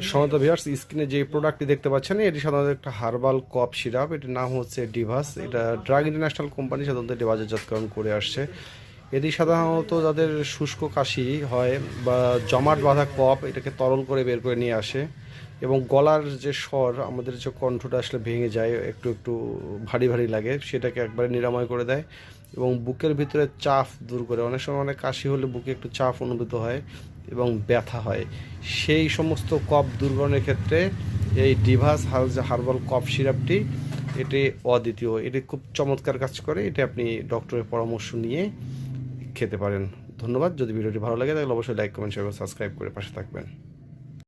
সাধারণত ভিউয়ার্স স্ক্রিনে যে প্রোডাক্টটি দেখতে পাচ্ছেন এটি সাধারণত একটা হার্বাল কফ সিরাপ, এটির নাম হচ্ছে ডিভাস। এটা ড্রাগ ইন্টারন্যাশনাল কোম্পানি সাধারণত এটি বাজারজাতকরণ করে আসছে। এটি সাধারণত যাদের শুষ্ক কাশি হয় বা জমাট বাঁধা কফ, এটাকে তরল করে বের করে নিয়ে আসে এবং গলার যে স্বর, আমাদের যে কণ্ঠটা আসলে ভেঙে যায়, একটু একটু ভারী ভারী লাগে, সেটাকে একবারে নিরাময় করে দেয় এবং বুকের ভিতরে চাপ দূর করে। অনেক সময় অনেক কাশি হলে বুকে একটু চাপ অনুভূত হয় এবং ব্যথা হয়, সেই সমস্ত কফ দূরীকরণের ক্ষেত্রে এই ডিভাস হার্বাল কফ সিরাপটি এটি অদ্বিতীয়। এটি খুব চমৎকার কাজ করে। এটি আপনি ডক্টরের পরামর্শ নিয়ে খেতে পারেন। ধন্যবাদ। যদি ভিডিওটি ভালো লাগে তাহলে অবশ্যই লাইক, কমেন্ট, শেয়ার, সাবস্ক্রাইব করে পাশে থাকবেন।